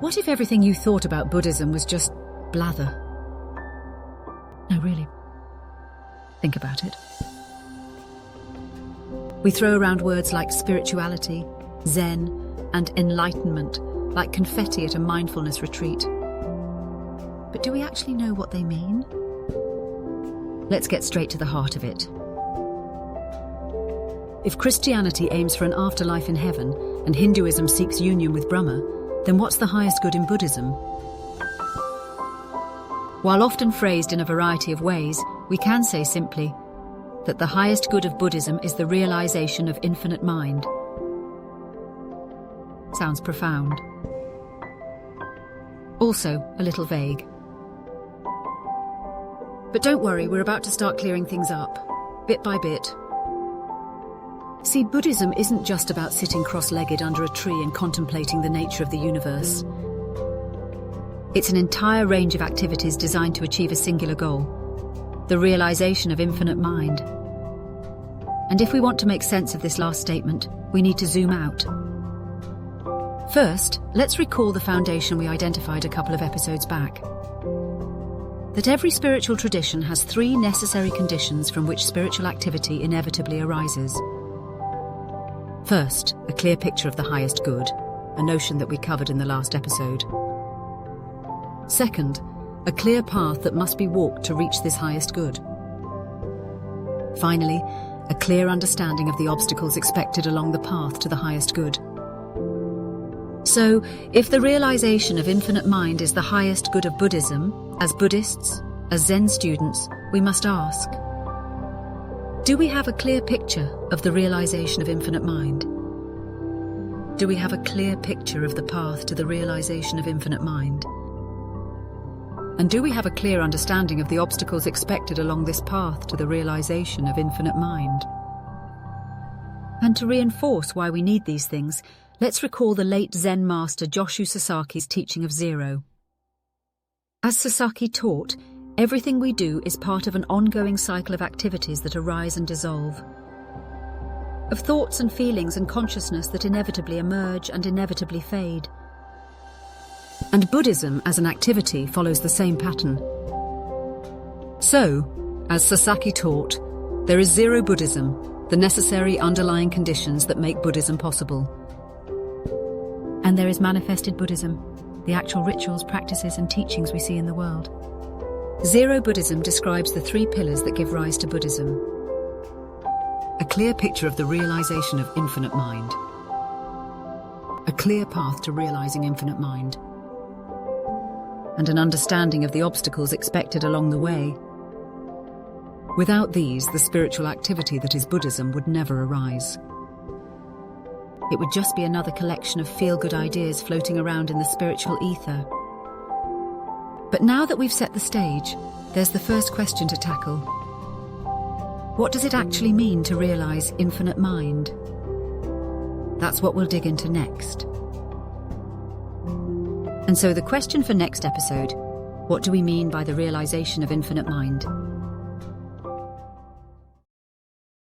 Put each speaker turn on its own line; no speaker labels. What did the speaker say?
What if everything you thought about Buddhism was just blather? No, really. Think about it. We throw around words like spirituality, Zen, and enlightenment like confetti at a mindfulness retreat. But do we actually know what they mean? Let's get straight to the heart of it. If Christianity aims for an afterlife in heaven and Hinduism seeks union with Brahma, then what's the highest good in Buddhism? While often phrased in a variety of ways, we can say simply that the highest good of Buddhism is the realization of infinite mind. Sounds profound. Also, a little vague. But don't worry, we're about to start clearing things up, bit by bit. See, Buddhism isn't just about sitting cross-legged under a tree and contemplating the nature of the universe. It's an entire range of activities designed to achieve a singular goal, the realization of infinite mind. And if we want to make sense of this last statement, we need to zoom out. First, let's recall the foundation we identified a couple of episodes back. That every spiritual tradition has three necessary conditions from which spiritual activity inevitably arises. First, a clear picture of the highest good, a notion that we covered in the last episode. Second, a clear path that must be walked to reach this highest good. Finally, a clear understanding of the obstacles expected along the path to the highest good. So, if the realization of infinite mind is the highest good of Buddhism, as Buddhists, as Zen students, we must ask, do we have a clear picture of the realization of infinite mind? Do we have a clear picture of the path to the realization of infinite mind? And do we have a clear understanding of the obstacles expected along this path to the realization of infinite mind? And to reinforce why we need these things, let's recall the late Zen master Joshu Sasaki's teaching of zero. As Sasaki taught, everything we do is part of an ongoing cycle of activities that arise and dissolve, of thoughts and feelings and consciousness that inevitably emerge and inevitably fade. And Buddhism as an activity follows the same pattern. So, as Sasaki taught, there is zero Buddhism, the necessary underlying conditions that make Buddhism possible. And there is manifested Buddhism, the actual rituals, practices, and teachings we see in the world. Zero Buddhism describes the three pillars that give rise to Buddhism. A clear picture of the realization of infinite mind. A clear path to realizing infinite mind. And an understanding of the obstacles expected along the way. Without these, the spiritual activity that is Buddhism would never arise. It would just be another collection of feel-good ideas floating around in the spiritual ether. But now that we've set the stage, there's the first question to tackle. What does it actually mean to realize infinite mind? That's what we'll dig into next. And so the question for next episode, what do we mean by the realization of infinite mind?